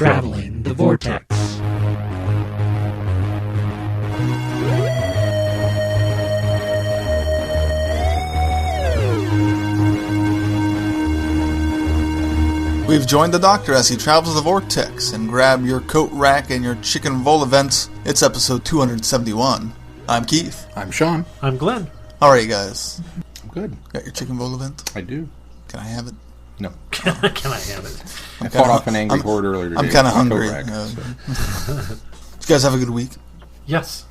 Traveling the Vortex. We've joined the Doctor as he travels the Vortex, and grab your coat rack and your chicken vol events. It's episode 271. I'm Keith. I'm Sean. I'm Glenn. How are you guys? I'm good. Got your chicken vol event? I do. Can I have it? No. Can I have it? I fought off an angry horde earlier today. I'm kind of hungry. Rack, Did you guys have a good week? Yes.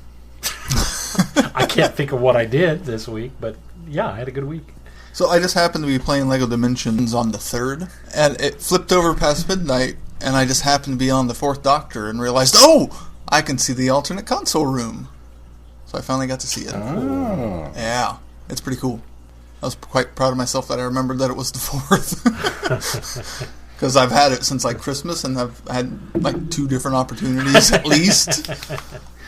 I can't think of what I did this week, but yeah, I had a good week. So I just happened to be playing LEGO Dimensions on the 3rd, and it flipped over past midnight, and I just happened to be on the 4th Doctor and realized, oh, I can see the alternate console room. So I finally got to see it. Oh. Yeah, it's pretty cool. I was quite proud of myself that I remembered that it was the 4th. Because I've had it since like Christmas, and I've had like 2 different opportunities at least.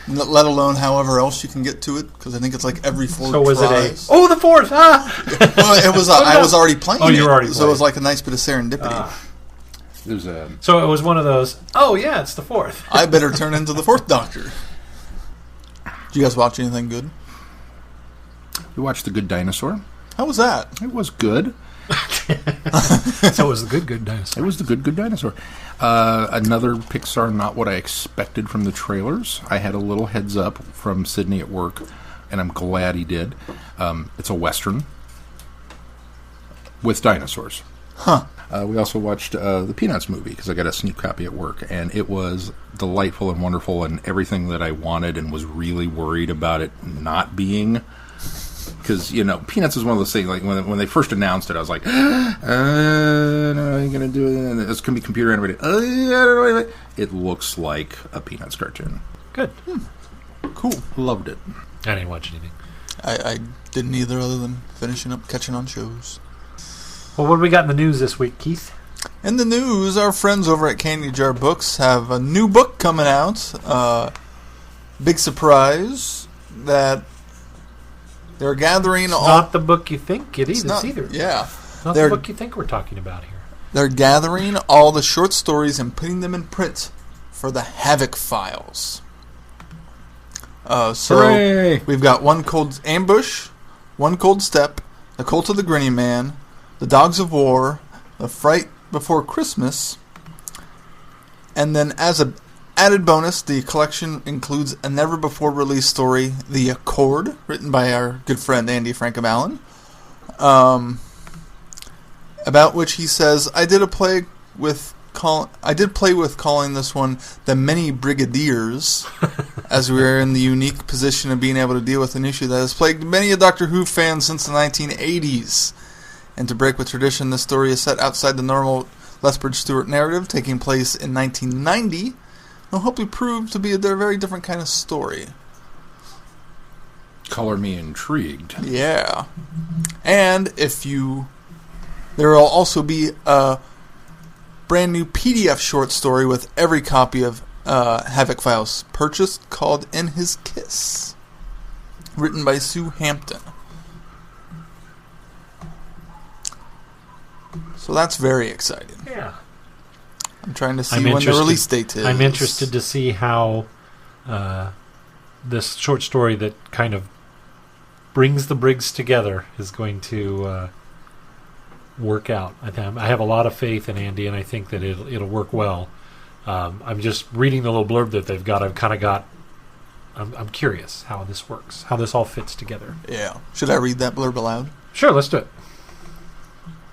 Let alone however else you can get to it, because I think it's like every 4 So was tries. it the 4th? Ah! Well, it was. I was already playing. Oh, you were already so playing. it was like a nice bit of serendipity. There's a. So it was one of those. Oh yeah, it's the 4th. I better turn into the 4th Doctor. Did you guys watch anything good? We watched The Good Dinosaur. How was that? It was good. So it was the good dinosaur. It was the good dinosaur. Another Pixar, not what I expected from the trailers. I had a little heads up from Sydney at work, and I'm glad he did. It's a Western with dinosaurs. Huh. We also watched the Peanuts movie, because I got a sneak copy at work, and it was delightful and wonderful and everything that I wanted, and was really worried about it not being. Because, you know, Peanuts is one of those things, like, when they first announced it, I was like, no, I'm going to do it. It's going to be computer animated. I don't know. It looks like a Peanuts cartoon. Good. Cool. Loved it. I didn't watch anything. I didn't either, other than finishing up catching on shows. Well, what do we got in the news this week, Keith? In the news, our friends over at Candy Jar Books have a new book coming out. Big surprise that they're gathering It's all... not the book you think it is either. Yeah. Not the book you think we're talking about here. They're gathering all the short stories and putting them in print for the Havoc Files. So Hooray! we've got One Cold Ambush, One Cold Step, The Cult of the Grinning Man, The Dogs of War, The Fright Before Christmas, and then as an added bonus, the collection includes a never-before-released story, The Accord, written by our good friend Andy Frankham-Allen, about which he says, I did play with calling this one The Many Brigadiers, as we are in the unique position of being able to deal with an issue that has plagued many a Doctor Who fan since the 1980s. And to break with tradition, this story is set outside the normal Lethbridge Stewart narrative, taking place in 1990, will hopefully prove to be a very different kind of story. Color me intrigued. Yeah. And there will also be a brand new PDF short story with every copy of Havoc Files purchased, called In His Kiss, written by Sue Hampton. So that's very exciting. Yeah. I'm trying to see when the release date is. I'm interested to see how this short story that kind of brings the Briggs together is going to work out. I have a lot of faith in Andy, and I think that it'll work well. I'm just reading the little blurb that they've got. I'm curious how this works, how this all fits together. Yeah. Should I read that blurb aloud? Sure, let's do it.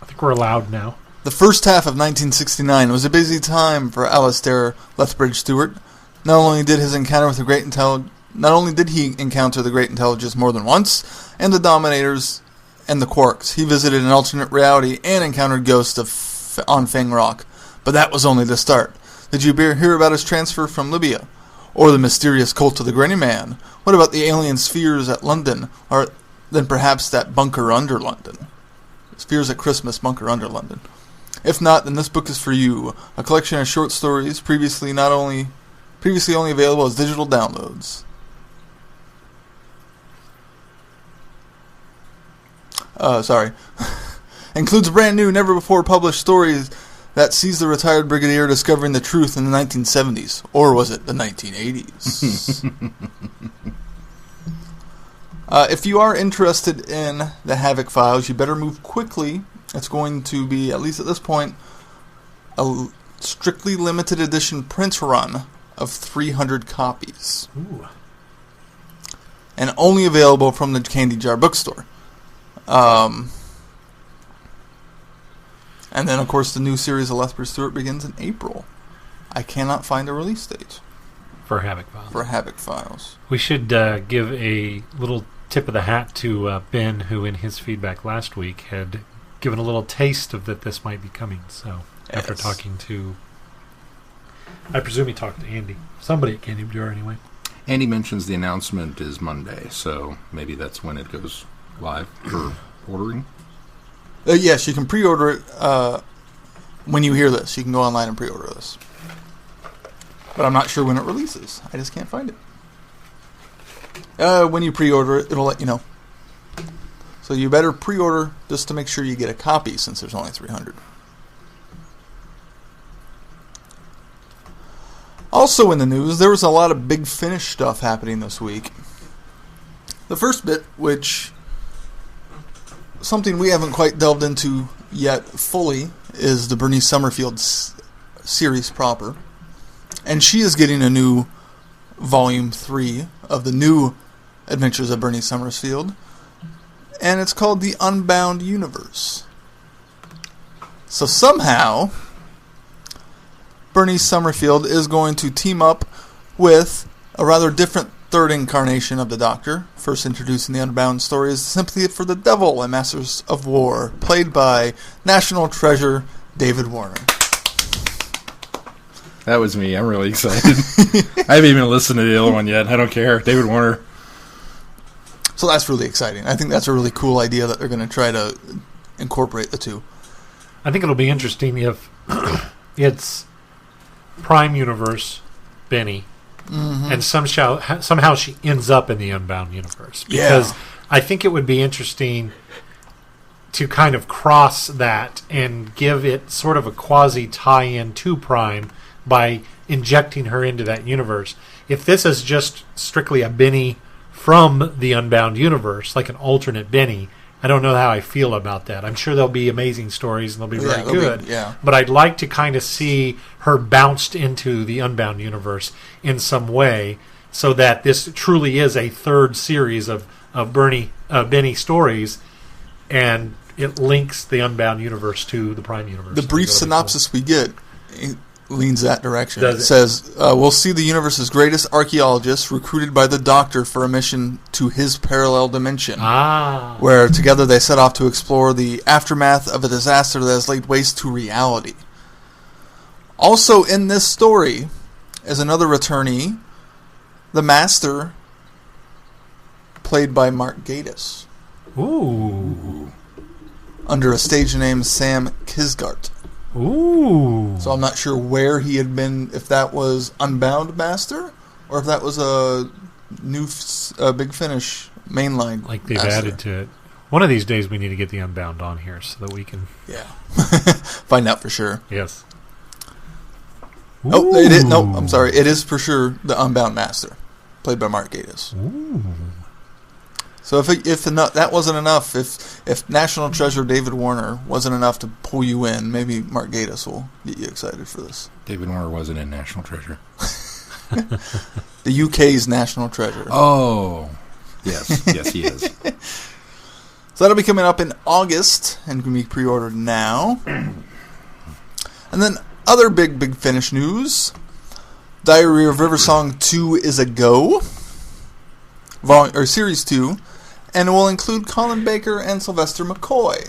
I think we're allowed now. The first half of 1969 was a busy time for Alastair Lethbridge Stewart. Not only did he encounter the great intelligence more than once, and the Dominators and the Quarks, he visited an alternate reality and encountered ghosts on Fang Rock. But that was only the start. Did you hear about his transfer from Libya? Or the mysterious cult of the Grinning Man? What about the alien spheres at London? Or then perhaps that bunker under London? Spheres at Christmas, bunker under London. If not, then this book is for you. A collection of short stories previously only available as digital downloads. Includes brand new, never before published stories that sees the retired brigadier discovering the truth in the 1970s. Or was it the 1980s? If you are interested in the Havoc Files, you better move quickly. It's going to be, at least at this point, a strictly limited edition print run of 300 copies. Ooh. And only available from the Candy Jar bookstore. And then, of course, the new series of Lethbridge Stewart begins in April. I cannot find a release date. For Havoc Files. For Havoc Files. We should give a little tip of the hat to Ben, who in his feedback last week had given a little taste of that this might be coming. So, after talking to... I presume he talked to Andy. Somebody at Candy Jar, anyway. Andy mentions the announcement is Monday, so maybe that's when it goes live for ordering. Yes, you can pre-order it when you hear this. You can go online and pre-order this. But I'm not sure when it releases. I just can't find it. When you pre-order it, it'll let you know. So you better pre-order just to make sure you get a copy, since there's only 300. Also in the news, there was a lot of Big Finish stuff happening this week. The first bit, which... something we haven't quite delved into yet fully, is the Bernice Summerfield series proper. And she is getting a new Volume 3 of the new Adventures of Bernice Summerfield. And it's called The Unbound Universe. So somehow, Bernice Summerfield is going to team up with a rather different third incarnation of the Doctor, first introduced in the Unbound story as Sympathy for the Devil and Masters of War, played by National Treasure David Warner. That was me. I'm really excited. I haven't even listened to the other one yet. I don't care. David Warner. So that's really exciting. I think that's a really cool idea that they're going to try to incorporate the two. I think it'll be interesting if it's Prime Universe Benny, and somehow she ends up in the Unbound Universe. Because I think it would be interesting to kind of cross that and give it sort of a quasi tie-in to Prime by injecting her into that universe. If this is just strictly a Benny from the Unbound Universe, like an alternate Benny, I don't know how I feel about that. I'm sure there'll be amazing stories and they'll be very good. But I'd like to kind of see her bounced into the Unbound Universe in some way, so that this truly is a third series of Benny stories, and it links the Unbound Universe to the Prime Universe. The brief synopsis we get leans that direction. It says, we'll see the universe's greatest archaeologists recruited by the Doctor for a mission to his parallel dimension, where together they set off to explore the aftermath of a disaster that has laid waste to reality. Also in this story is another returnee, the Master, played by Mark Gatiss. Ooh. Under a stage name Sam Kisgart. Ooh. So I'm not sure where he had been, if that was Unbound Master, or if that was a new Big Finish mainline like they've Master. added to it. One of these days we need to get the Unbound on here so that we can... Yeah. Find out for sure. Yes. Ooh. Oh, it is, no, I'm sorry. It is for sure the Unbound Master, played by Mark Gatiss. Ooh. So if that wasn't enough, if National Treasure David Warner wasn't enough to pull you in, maybe Mark Gatiss will get you excited for this. David Warner wasn't in National Treasure. The UK's National Treasure. Oh, yes. Yes, he is. So that'll be coming up in August and can be pre-ordered now. And then other Big Finish news. Diary of River Song 2 is a go. Series 2. And it will include Colin Baker and Sylvester McCoy,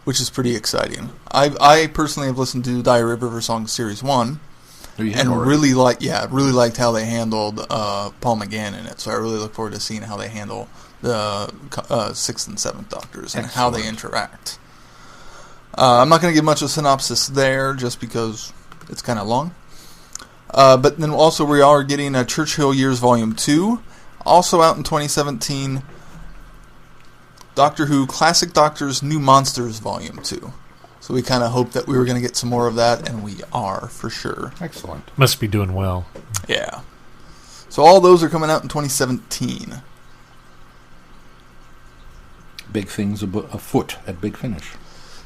which is pretty exciting. I personally have listened to Diary of River Song Series 1, and really liked how they handled Paul McGann in it. So I really look forward to seeing how they handle the 6th and 7th Doctors and how they interact. I'm not going to give much of a synopsis there, just because it's kind of long. But then also we are getting a Churchill Years Volume 2. Also out in 2017, Doctor Who Classic Doctors New Monsters Volume 2. So we kind of hoped that we were going to get some more of that, and we are, for sure. Excellent. Must be doing well. Yeah. So all those are coming out in 2017. Big things afoot at Big Finish.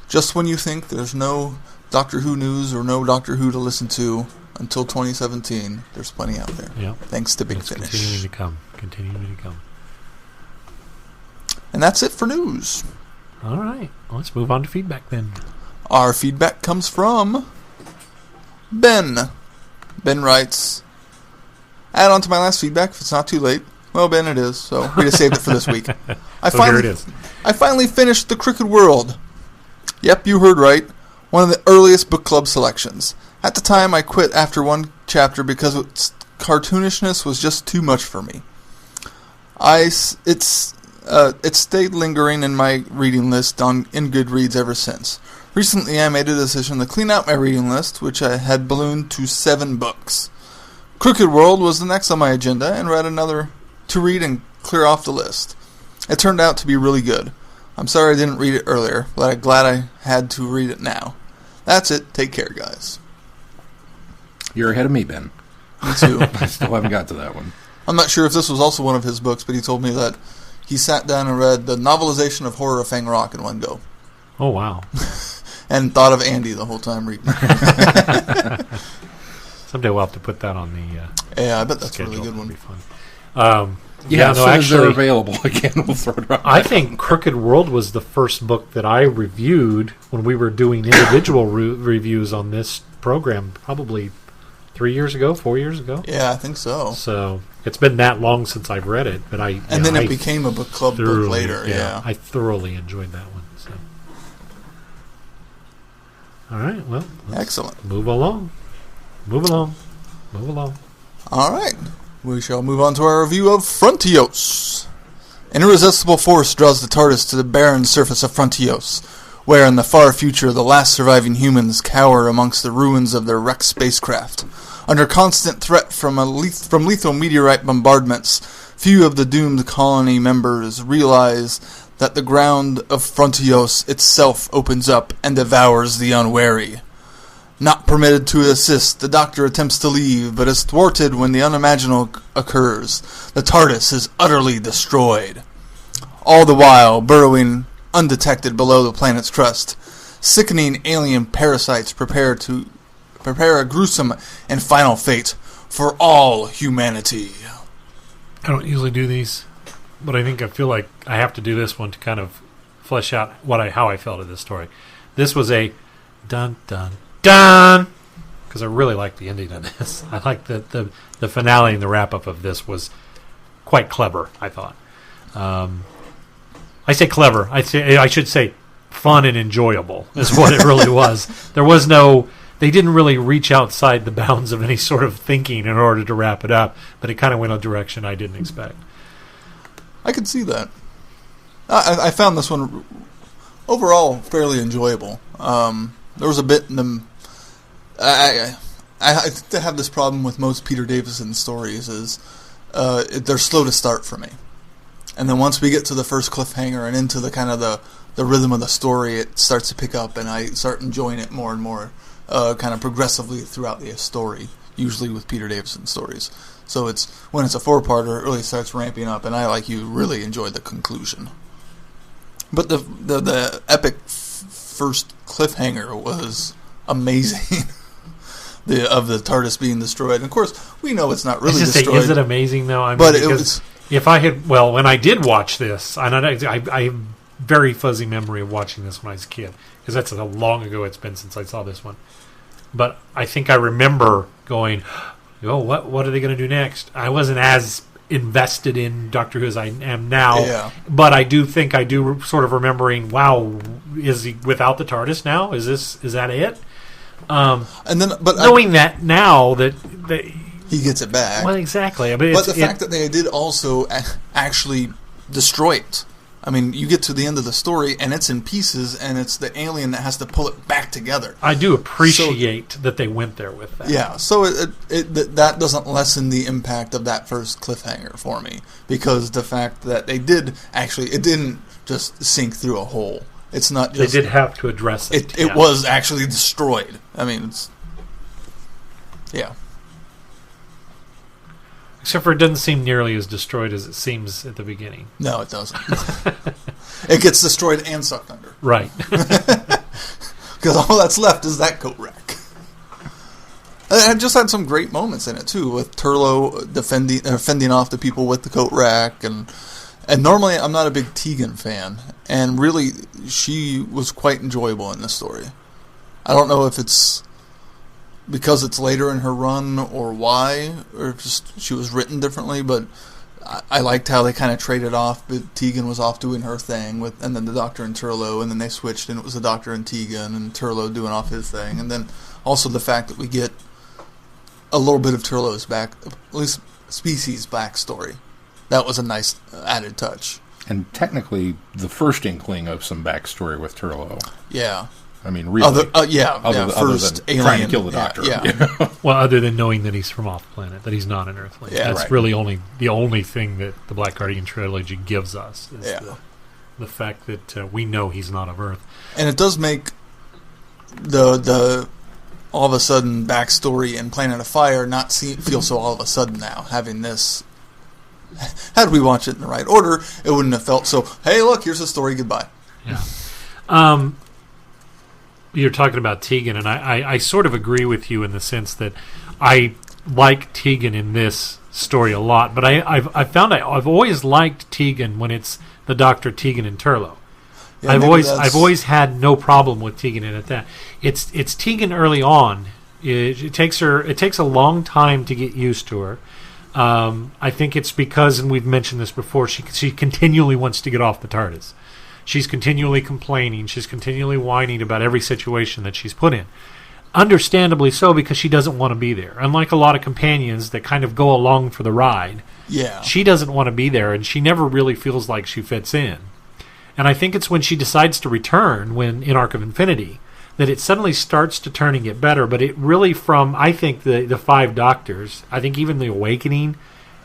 Just when you think there's no Doctor Who news or no Doctor Who to listen to until 2017, there's plenty out there. Yep. Thanks to Big It's Finish. Continuing to come. And that's it for news. All right. Let's move on to feedback then. Our feedback comes from Ben. Ben writes, add on to my last feedback if it's not too late. Well, Ben, it is, so we just saved it for this week. Here it is. I finally finished The Crooked World. Yep, you heard right. One of the earliest book club selections. At the time, I quit after one chapter because its cartoonishness was just too much for me. It stayed lingering in my reading list in Goodreads ever since. Recently, I made a decision to clean out my reading list, which I had ballooned to 7 books. Crooked World was the next on my agenda, and read another to read and clear off the list. It turned out to be really good. I'm sorry I didn't read it earlier, but I'm glad I had to read it now. That's it. Take care, guys. You're ahead of me, Ben. Me too. I still haven't got to that one. I'm not sure if this was also one of his books, but he told me that he sat down and read the novelization of Horror of Fang Rock in one go. Oh, wow. And thought of Andy the whole time reading. Someday we'll have to put that on the Yeah, I bet that's a schedule. really good one. That'd be fun. As soon as they're available again, we'll throw it around. I think Crooked World was the first book that I reviewed when we were doing individual reviews on this program, probably 4 years ago. Yeah, I think so. So it's been that long since I've read it, but it became a book club book later. Yeah, I thoroughly enjoyed that one. So, all right, well, let's excellent. Move along. All right, we shall move on to our review of Frontios. An irresistible force draws the TARDIS to the barren surface of Frontios, where in the far future the last surviving humans cower amongst the ruins of their wrecked spacecraft. Under constant threat from lethal meteorite bombardments, few of the doomed colony members realize that the ground of Frontios itself opens up and devours the unwary. Not permitted to assist, the Doctor attempts to leave, but is thwarted when the unimaginable occurs. The TARDIS is utterly destroyed. All the while, burrowing undetected below the planet's crust, sickening alien parasites prepare a gruesome and final fate for all humanity. I don't usually do these, but I feel like I have to do this one to kind of flesh out how I felt of this story. This was a dun dun dun, because I really like the ending of this. I like the finale and the wrap up of this was quite clever, I thought. I say clever. I should say fun and enjoyable is what it really was. They didn't really reach outside the bounds of any sort of thinking in order to wrap it up, but it kind of went a direction I didn't expect. I could see that. I found this one overall fairly enjoyable. There was a bit in the... I have this problem with most Peter Davison stories is they're slow to start for me. And then once we get to the first cliffhanger and into the kind of the rhythm of the story, it starts to pick up and I start enjoying it more and more kind of progressively throughout the story, usually with Peter Davison stories. So when it's a 4-parter, it really starts ramping up, and I, like you, really enjoyed the conclusion. But the epic first cliffhanger was amazing. Of the TARDIS being destroyed. And of course, we know it's not really destroyed. Is it amazing, though? I mean, but it was... If I had... Well, when I did watch this, and I have very fuzzy memory of watching this when I was a kid, because that's how long ago it's been since I saw this one. But I think I remember going, oh, what are they going to do next? I wasn't as invested in Doctor Who as I am now. Yeah. But I do think I do sort of remembering, wow, is he without the TARDIS now? Is that it? And then, but knowing that now that he gets it back. Well, exactly. I mean, but the fact that they did also actually destroy it. I mean, you get to the end of the story and it's in pieces, and it's the alien that has to pull it back together. I do appreciate that they went there with that. Yeah, so that doesn't lessen the impact of that first cliffhanger for me, because the fact that they did actually, it didn't just sink through a hole. It's not They just... did have to address it. It was actually destroyed. I mean, it's... Yeah. Except for it doesn't seem nearly as destroyed as it seems at the beginning. No, it doesn't. It gets destroyed and sucked under. Right. Because all that's left is that coat rack. It just had some great moments in it, too, with Turlough fending off the people with the coat rack. And normally, I'm not a big Tegan fan. And really, she was quite enjoyable in this story. I don't know if it's because it's later in her run or why, or if just she was written differently, but I liked how they kind of traded off. But Tegan was off doing her thing, and then the Doctor and Turlough, and then they switched, and it was the Doctor and Tegan, and Turlough doing off his thing. And then also the fact that we get a little bit of Turlough's at least species backstory. That was a nice added touch. And technically, the first inkling of some backstory with Turlough. Yeah. I mean, really. Other first alien, trying to kill the Doctor. Yeah. You know? Well, other than knowing that he's from off planet, that he's not an Earthling. Yeah, that's right. really the only thing that the Black Guardian trilogy gives us is the fact that we know he's not of Earth. And it does make the all of a sudden backstory in Planet of Fire not feel so all of a sudden now, having this. Had we watched it in the right order, it wouldn't have felt so, hey, look, here's the story, goodbye. Yeah. You're talking about Tegan, and I sort of agree with you in the sense that I like Tegan in this story a lot, but I've found I've always liked Tegan when it's the Doctor, Tegan, and Turlough. Yeah, I've always had no problem with Tegan in it. That it's Tegan early on. It takes a long time to get used to her. I think it's because, and we've mentioned this before, she continually wants to get off the TARDIS. She's continually complaining. She's continually whining about every situation that she's put in. Understandably so, because she doesn't want to be there. Unlike a lot of companions that kind of go along for the ride, she doesn't want to be there, and she never really feels like she fits in. And I think it's when she decides to return, in Arc of Infinity, that it suddenly starts to turn and get better. But it really, from, I think, the Five Doctors, I think even The Awakening,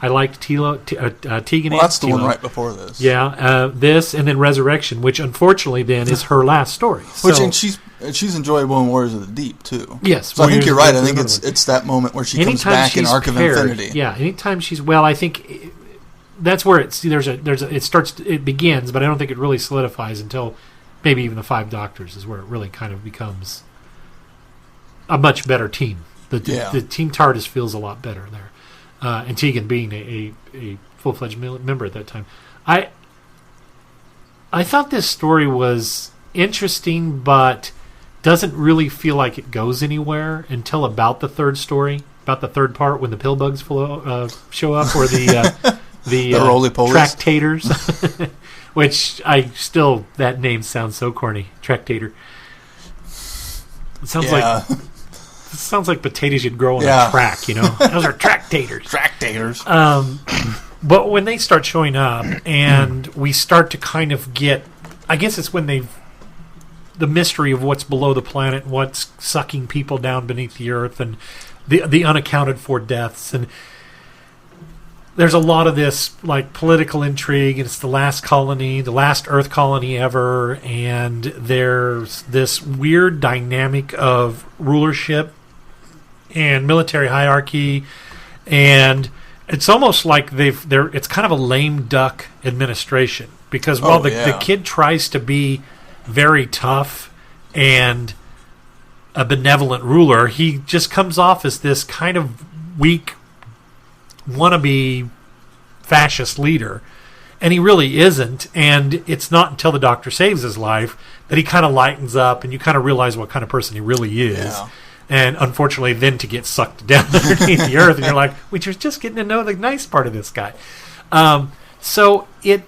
I liked Tegan. Well, that's the one right before this. Yeah, this, and then Resurrection, which unfortunately then is her last story. And she's enjoyable in Warriors of the Deep, too. Yes. So I think you're right. I think it's that moment where she comes back in Arc of Infinity. Yeah, anytime she's... Well, I think that's where it begins, but I don't think it really solidifies until maybe even the Five Doctors is where it really kind of becomes a much better team. The Team TARDIS feels a lot better there. And Tegan being a full-fledged member at that time. I thought this story was interesting, but doesn't really feel like it goes anywhere until about the third story, about the third part when the pillbugs show up, or the roly-polies. Tractators, which that name sounds so corny. Tractator. It sounds like... It sounds like potatoes you'd grow on a track, you know? Those are tractators. Tractators. But when they start showing up and we start to kind of get... I guess it's when the mystery of what's below the planet, what's sucking people down beneath the earth, and the unaccounted for deaths. And there's a lot of this like political intrigue, and it's the last colony, the last Earth colony ever, and there's this weird dynamic of rulership and military hierarchy, and it's almost like it's kind of a lame duck administration, because while the kid tries to be very tough and a benevolent ruler, he just comes off as this kind of weak wannabe fascist leader, and he really isn't. And it's not until the Doctor saves his life that he kind of lightens up, and you kind of realize what kind of person he really is. Yeah. And unfortunately, then to get sucked down underneath the earth, and you're like, "We are just getting to know the nice part of this guy." So it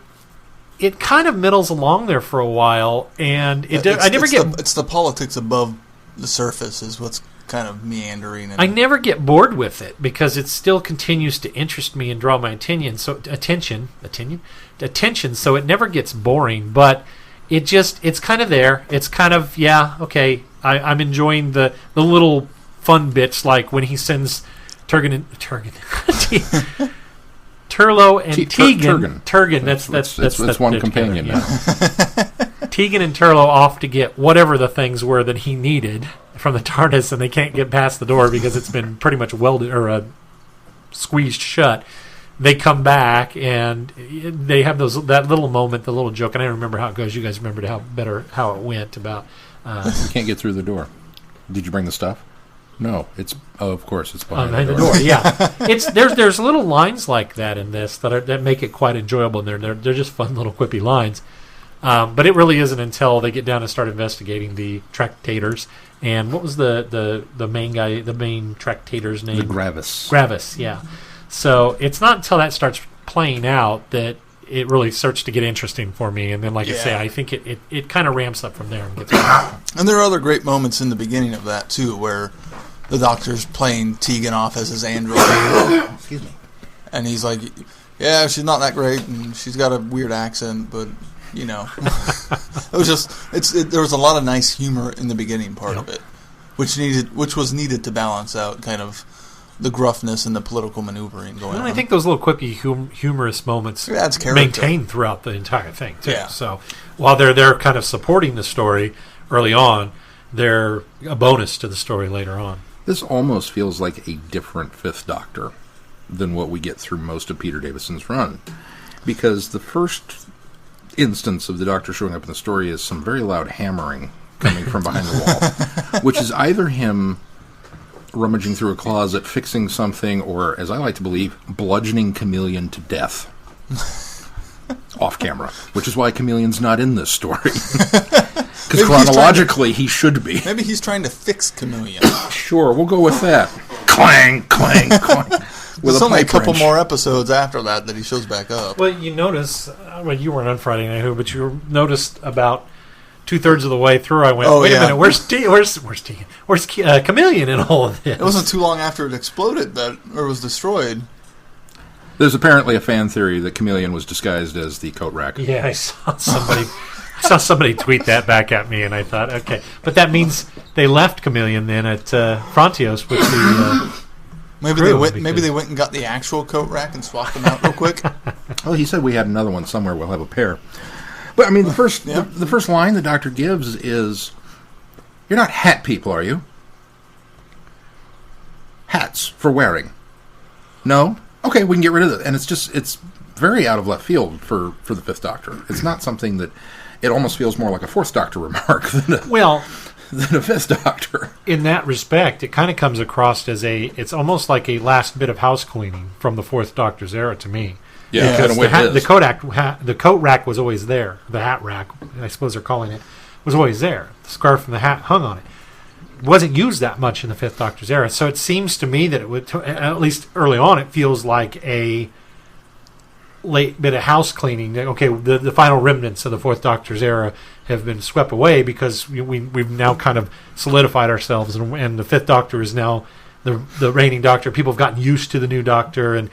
kind of middles along there for a while, and it's the politics above the surface is what's kind of meandering. I never get bored with it because it still continues to interest me and draw my attention. So So it never gets boring, but it's kind of there. It's kind of okay. I'm enjoying the little fun bits, like when he sends Turlough and Tegan. Turgan. That's one companion. Yeah. Tegan and Turlough off to get whatever the things were that he needed from the TARDIS, and they can't get past the door because it's been pretty much welded or squeezed shut. They come back and they have that little moment, the little joke, and I don't remember how it goes. You guys remembered how it went about. You can't get through the door. Did you bring the stuff? No, of course it's behind the door. Yeah, there's little lines like that in this that make it quite enjoyable. And they're just fun little quippy lines. But it really isn't until they get down and start investigating the tractators. And what was the main guy, the main tractator's name? The Gravis. Gravis, yeah. So it's not until that starts playing out that it really starts to get interesting for me. And then, like I say, I think it kind of ramps up from there. And there are other great moments in the beginning of that, too, where the Doctor's playing Tegan off as his android. Excuse me. And he's like, yeah, she's not that great, and she's got a weird accent, but, you know. It was just, there was a lot of nice humor in the beginning part of it, which was needed to balance out kind of the gruffness and the political maneuvering going on. I think those little quippy, humorous moments maintain throughout the entire thing, too. Yeah. So while they're kind of supporting the story early on, they're a bonus to the story later on. This almost feels like a different Fifth Doctor than what we get through most of Peter Davison's run. Because the first instance of the Doctor showing up in the story is some very loud hammering coming from behind the wall, which is either him rummaging through a closet, fixing something, or, as I like to believe, bludgeoning Chameleon to death. Off camera. Which is why Chameleon's not in this story. Because chronologically, he should be. Maybe he's trying to fix Chameleon. Sure, we'll go with that. Clang, clang, clang. There's only a couple more episodes after that he shows back up. Well, you notice, you weren't on Friday Night, but you noticed about 2/3 of the way through, I went, wait a minute, where's Chameleon in all of this? It wasn't too long after it exploded or was destroyed. There's apparently a fan theory that Chameleon was disguised as the coat rack. Yeah, I saw somebody tweet that back at me, and I thought, okay. But that means they left Chameleon then at Frontios with the Maybe they went and got the actual coat rack and swapped them out real quick. Well, he said we had another one somewhere. We'll have a pair. But, I mean, the first line the Doctor gives is, "You're not hat people, are you? Hats for wearing. No? Okay, we can get rid of it." And it's very out of left field for the Fifth Doctor. It's not something that, it almost feels more like a Fourth Doctor remark than a Fifth Doctor. In that respect, it kind of comes across as it's almost like a last bit of house cleaning from the Fourth Doctor's era to me. Yeah, because the coat rack was always there. The hat rack, I suppose they're calling it, was always there. The scarf and the hat hung on it. It wasn't used that much in the Fifth Doctor's era. So it seems to me that it would, at least early on, it feels like a late bit of house cleaning. Okay, the final remnants of the Fourth Doctor's era have been swept away because we've now kind of solidified ourselves, and the Fifth Doctor is now the reigning Doctor. People have gotten used to the new Doctor, and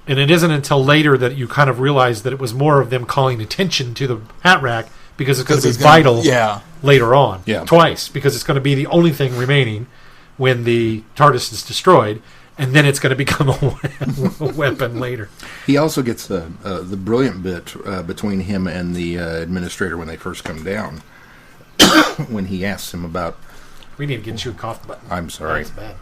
it isn't until later that you kind of realize that it was more of them calling attention to the hat rack because it's going to be vital later on. Yeah. Twice, because it's going to be the only thing remaining when the TARDIS is destroyed, and then it's going to become a weapon later. He also gets the brilliant bit between him and the administrator when they first come down, when he asks him about... We need to get you a cough button. I'm sorry. That's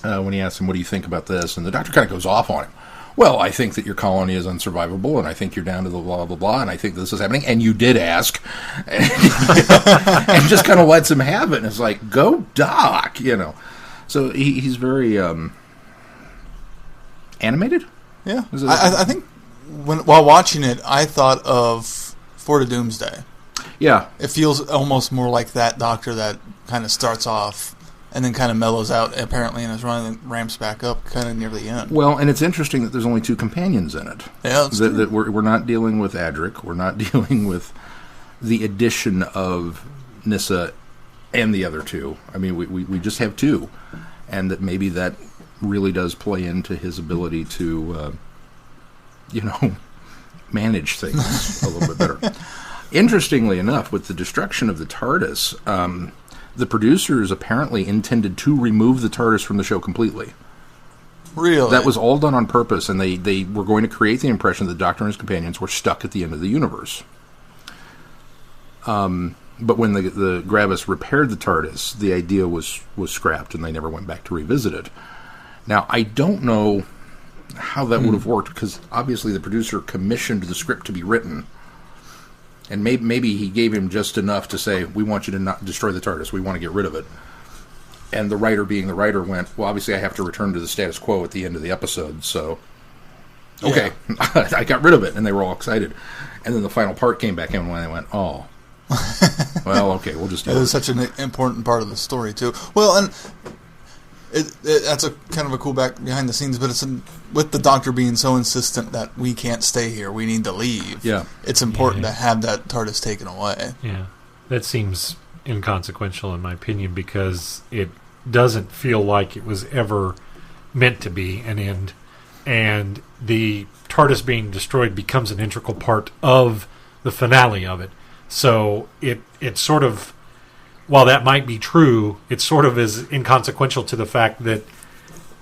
bad. When he asks him, what do you think about this? And the Doctor kind of goes off on him. Well, I think that your colony is unsurvivable, and I think you're down to the blah, blah, blah, and I think this is happening, and you did ask. And just kind of lets him have it, and it's like, go Doc, So he's very animated? Yeah. I think while watching it, I thought of Fort of Doomsday. Yeah. It feels almost more like that Doctor that kind of starts off and then kind of mellows out, apparently, and is running and ramps back up kind of near the end. Well, and it's interesting that there's only two companions in it. Yeah, that's true. That we're not dealing with Adric. We're not dealing with the addition of Nyssa and the other two. I mean, we just have two. And that maybe that really does play into his ability to, manage things a little bit better. Interestingly enough, with the destruction of the TARDIS... the producers apparently intended to remove the TARDIS from the show completely. Really? That was all done on purpose, and they were going to create the impression that the Doctor and his companions were stuck at the end of the universe. But when the Gravis repaired the TARDIS, the idea was scrapped, and they never went back to revisit it. Now, I don't know how that would have worked, because obviously the producer commissioned the script to be written, and maybe he gave him just enough to say, we want you to not destroy the TARDIS, we want to get rid of it. And the writer, being the writer, went, well, obviously I have to return to the status quo at the end of the episode, so... Okay, yeah. I got rid of it, and they were all excited. And then the final part came back in, and they went, oh... well, okay, we'll just do it. It was such an important part of the story, too. Well, and that's a kind of a cool back behind the scenes, but it's with the Doctor being so insistent that we can't stay here, we need to leave. Yeah. It's important to have that TARDIS taken away. Yeah. That seems inconsequential, in my opinion, because it doesn't feel like it was ever meant to be an end. And the TARDIS being destroyed becomes an integral part of the finale of it. So it sort of, while that might be true, it sort of is inconsequential to the fact that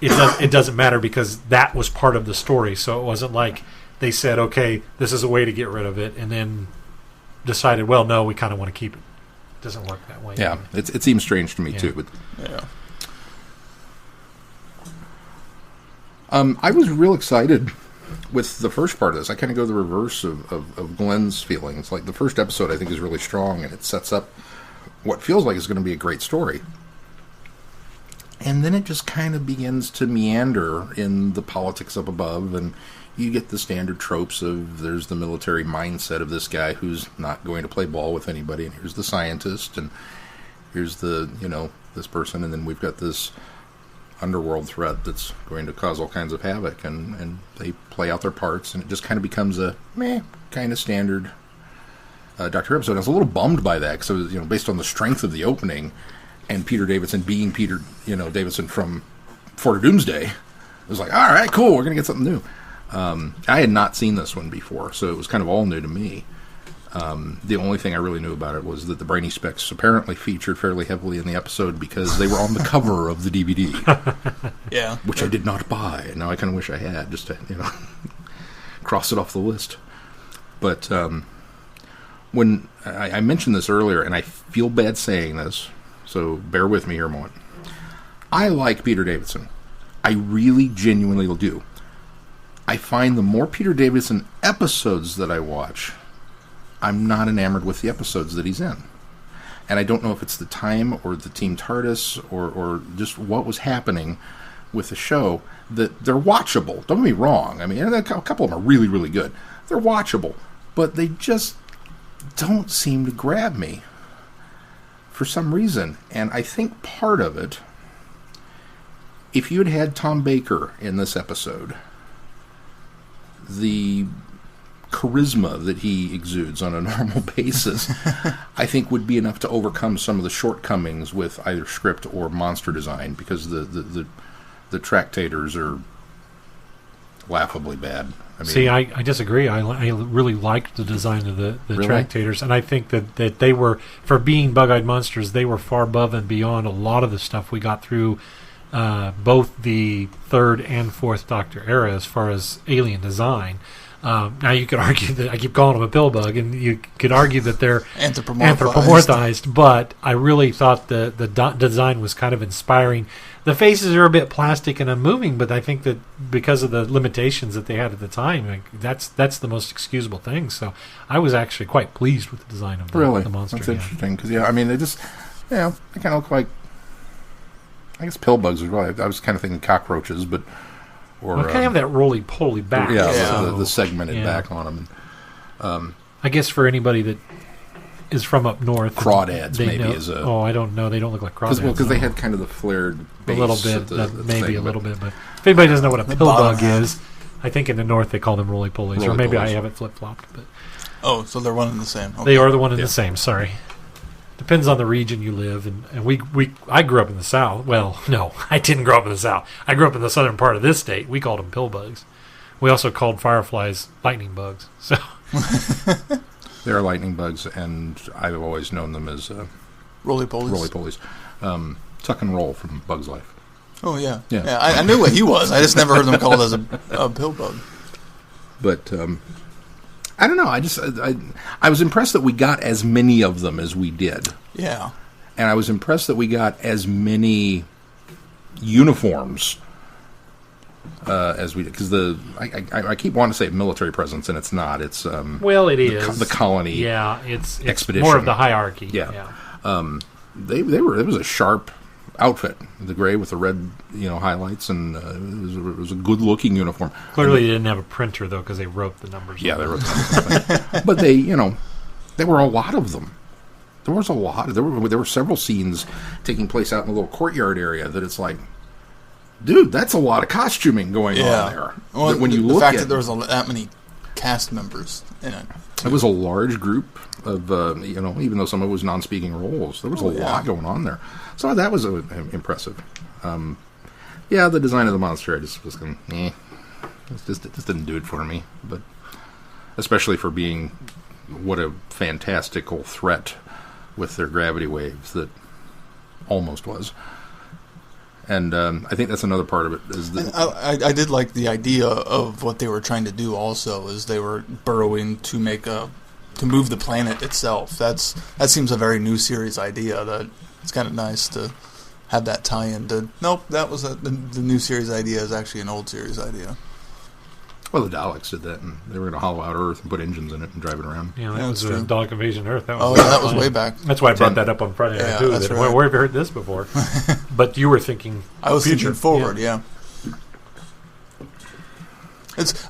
it doesn't matter, because that was part of the story. So it wasn't like they said, okay, this is a way to get rid of it, and then decided, well, no, we kind of want to keep it. It doesn't work that way. Yeah, it seems strange to me, too. But I was real excited with the first part of this. I kind of go the reverse of Glenn's feelings. Like, the first episode, I think, is really strong, and it sets up what feels like is going to be a great story. And then it just kind of begins to meander in the politics up above, and you get the standard tropes of there's the military mindset of this guy who's not going to play ball with anybody, and here's the scientist, and here's the, this person, and then we've got this underworld threat that's going to cause all kinds of havoc, and they play out their parts, and it just kind of becomes a kind of standard Doctor episode. I was a little bummed by that, because it was, based on the strength of the opening, and Peter Davison being Peter, Davison from Fort of Doomsday, it was like, all right, cool, we're going to get something new. I had not seen this one before, so it was kind of all new to me. The only thing I really knew about it was that the Brainy Specs apparently featured fairly heavily in the episode because they were on the cover of the DVD. Yeah. Which I did not buy, and now I kind of wish I had, just to, cross it off the list. But when I mentioned this earlier, and I feel bad saying this, so bear with me here a moment. I like Peter Davison. I really genuinely do. I find the more Peter Davison episodes that I watch, I'm not enamored with the episodes that he's in. And I don't know if it's the time or the Team TARDIS or just what was happening with the show, that they're watchable. Don't get me wrong. I mean, a couple of them are really, really good. They're watchable. But they just don't seem to grab me for some reason. And I think part of it, if you had Tom Baker in this episode, the charisma that he exudes on a normal basis, I think would be enough to overcome some of the shortcomings with either script or monster design, because the tractators are laughably bad. I mean, see, I disagree. I really liked the design of the Really? tractators, and I think that they were, for being bug-eyed monsters, they were far above and beyond a lot of the stuff we got through both the third and fourth Doctor era as far as alien design. Now you could argue that I keep calling them a pill bug, and you could argue that they're anthropomorphized, but I really thought the design was kind of inspiring. The faces are a bit plastic and unmoving, but I think that because of the limitations that they had at the time, that's the most excusable thing. So I was actually quite pleased with the design of the monster. That's interesting, because I mean, they just, they kind of look like, I guess, pill bugs as well. I was kind of thinking cockroaches, but. Or kind of have that roly-poly back. Yeah, the segmented back on them. I guess for anybody that is from up north, crawdads maybe know, is a. Oh, I don't know. They don't look like crawdads. Because they had kind of the flared base. A little bit, maybe a little bit. But if anybody doesn't know what a pill bug is, I think in the north they call them roly-polies, or maybe I have it flip-flopped. But so they're one and the same. Okay. They are the one and the same. Sorry. Depends on the region you live, and I grew up in the South. Well, no, I didn't grow up in the South. I grew up in the southern part of this state. We called them pill bugs. We also called fireflies lightning bugs. So they are lightning bugs, and I've always known them as roly-polies. Tuck and Roll from Bug's Life. Oh yeah. I knew what he was. I just never heard them called as a pill bug. But I don't know. I was impressed that we got as many of them as we did. Yeah. And I was impressed that we got as many uniforms as we did. Because I keep wanting to say military presence, and it's not. It's well, it is the colony. Yeah, it's expedition. more of the hierarchy. Yeah. They were. It was a sharp outfit, the gray with the red, highlights, and it was a good looking uniform. Clearly, they didn't have a printer though, because they wrote the numbers. Yeah, they wrote the numbers. But there were a lot of them. There was a lot. There were several scenes taking place out in a little courtyard area that it's like, dude, that's a lot of costuming going on there. Well, when you the look fact at that there was that many cast members in it. It was a large group of, even though some of it was non-speaking roles, there was a lot going on there. So that was impressive. The design of the monster, I just was going, it just didn't do it for me. But especially for being what a fantastical threat with their gravity waves that almost was. And I think that's another part of it. I did like the idea of what they were trying to do. Also, is they were burrowing to move the planet itself. That seems a very new series idea. That it's kind of nice to have that tie-in. Nope, that was the new series idea is actually an old series idea. Well, the Daleks did that, and they were going to hollow out Earth and put engines in it and drive it around. Yeah, that was Dalek Invasion Earth. That was way back. That's why I brought that up on Friday night, too. That's right. Where have you heard this before? But you were thinking I was future. Thinking forward, yeah.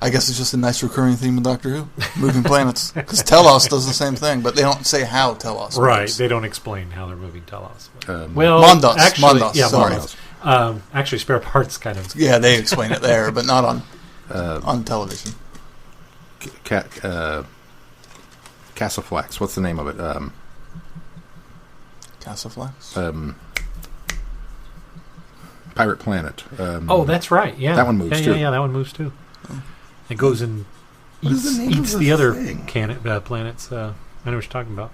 I guess it's just a nice recurring theme in Doctor Who, moving planets. Because Telos does the same thing, but they don't say how Telos right, moves. They don't explain how they're moving Telos. Mondos. Sorry. Actually, Spare Parts kind of... Yeah, they explain it there, but not on television. Casaflex. What's the name of it? Casaflex? Pirate Planet. That's right. Yeah, that one moves too. Yeah, that one moves too. It goes and eats the other planets. I know what you're talking about.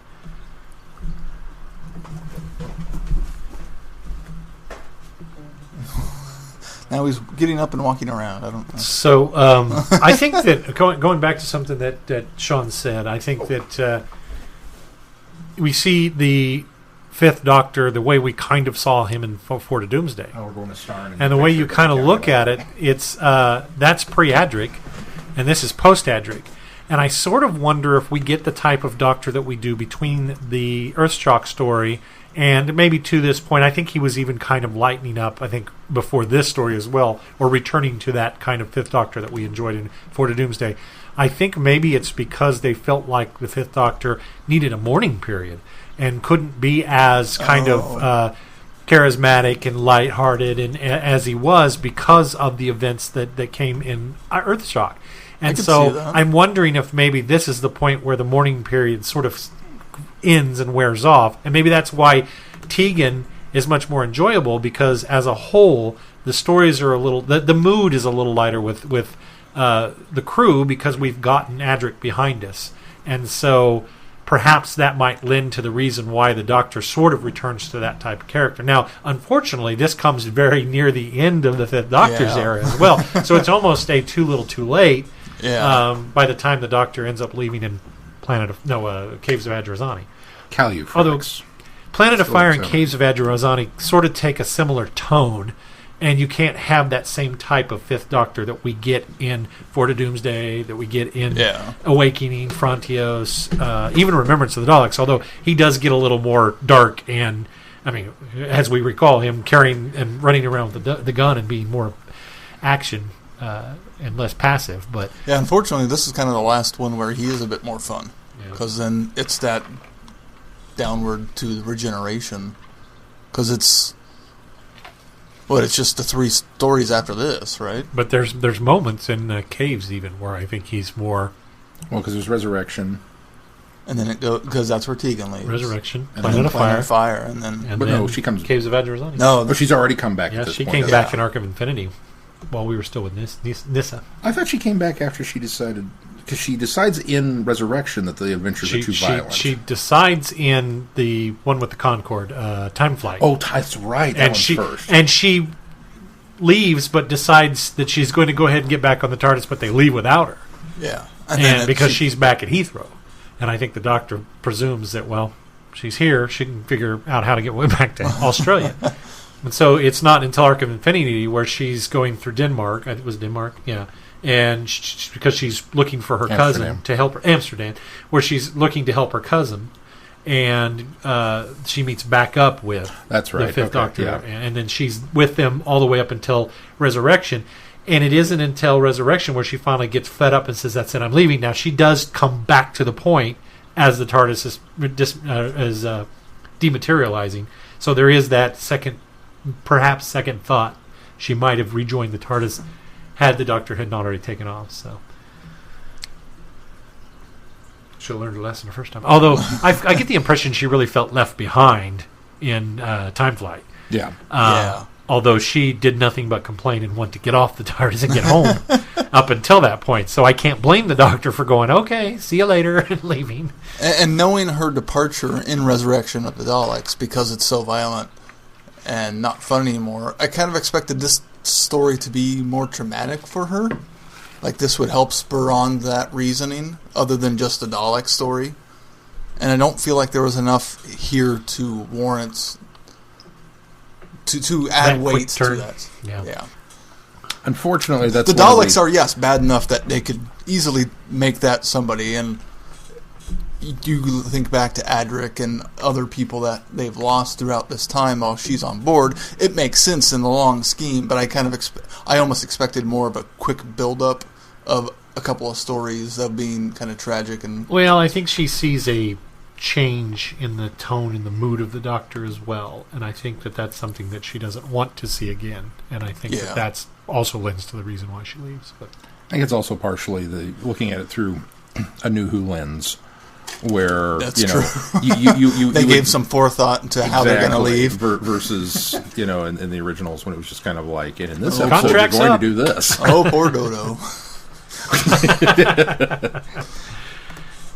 Now he's getting up and walking around. I don't know. So I think that going back to something that Sean said, I think that we see the Fifth Doctor the way we kind of saw him in Fort of Doomsday. We're going to star in and the way you kind of look at it, it's that's pre-Adric, and this is post-Adric. And I sort of wonder if we get the type of Doctor that we do between the Earthshock story and maybe to this point. I think he was even kind of lightening up, I think, before this story as well, or returning to that kind of Fifth Doctor that we enjoyed in Fort of Doomsday. I think maybe it's because they felt like the Fifth Doctor needed a mourning period and couldn't be as kind of charismatic and lighthearted and as he was because of the events that came in Earthshock. And so I'm wondering if maybe this is the point where the mourning period sort of ends and wears off, and maybe that's why Tegan is much more enjoyable, because as a whole the stories are a little the mood is a little lighter with the crew, because we've gotten Adric behind us, and so perhaps that might lend to the reason why the Doctor sort of returns to that type of character. Now, unfortunately, this comes very near the end of the Fifth Doctor's era as well, so it's almost a too little too late. By the time the Doctor ends up leaving in Caves of Adrazani. Although Planet of Fire and Caves of Adrazani sort of take a similar tone, and you can't have that same type of Fifth Doctor that we get in Fort of Doomsday, that we get in Awakening, Frontios, even Remembrance of the Daleks, although he does get a little more dark, and, I mean, as we recall, him carrying and running around with the gun and being more action and less passive. But unfortunately, this is kind of the last one where he is a bit more fun, because then it's that downward to regeneration, because it's just the 3 stories after this, right? But there's moments in Caves even where I think he's more because there's Resurrection, and then it goes, because that's where Tegan leaves. Resurrection, and Planet of Fire, and then no, she comes Caves of Adrazani. No, she's already come back. Yeah, at this she point. came back in Arc of Infinity while we were still with Nyssa. I thought she came back after she decided, because she decides in Resurrection that the adventures are too violent. She decides in the one with the Concorde, Time Flight. Oh, that's right. That one's first. And she leaves, but decides that she's going to go ahead and get back on the TARDIS, but they leave without her. Yeah. and because she's back at Heathrow. And I think the Doctor presumes that, well, she's here, she can figure out how to get way back to Australia. And so it's not until Arc of Infinity where she's going through Denmark. I think it was Denmark, yeah. And because she's looking for her cousin to help her, Amsterdam, where she's looking to help her cousin. And she meets back up with the Fifth Doctor. Yeah. And then she's with them all the way up until Resurrection. And it isn't until Resurrection where she finally gets fed up and says, that's it, I'm leaving. Now, she does come back to the point as the TARDIS is dematerializing. So there is that perhaps second thought. She might have rejoined the TARDIS had the Doctor had not already taken off. So should have learned her lesson the first time. Although I get the impression she really felt left behind in Time Flight. Yeah. Although she did nothing but complain and want to get off the TARDIS and get home up until that point. So I can't blame the Doctor for going, okay, see you later, and leaving. And knowing her departure in Resurrection of the Daleks, because it's so violent and not fun anymore, I kind of expected this story to be more traumatic for her. Like this would help spur on that reasoning, other than just the Dalek story. And I don't feel like there was enough here to warrant... To add weight to that. Yeah. Unfortunately, that's the Daleks are, yes, bad enough that they could easily make that somebody. And you think back to Adric and other people that they've lost throughout this time while she's on board. It makes sense in the long scheme, but I kind of I almost expected more of a quick build-up of a couple of stories of being kind of tragic. And well, I think she sees a change in the tone and the mood of the Doctor as well, and I think that that's something that she doesn't want to see again, and I think that that's also lends to the reason why she leaves. But I think it's also partially the looking at it through a New Who lens, where that's true. You they gave some forethought into how they're going to leave versus in the originals when it was just kind of like, and in this episode we're going to do this. Oh, poor Dodo.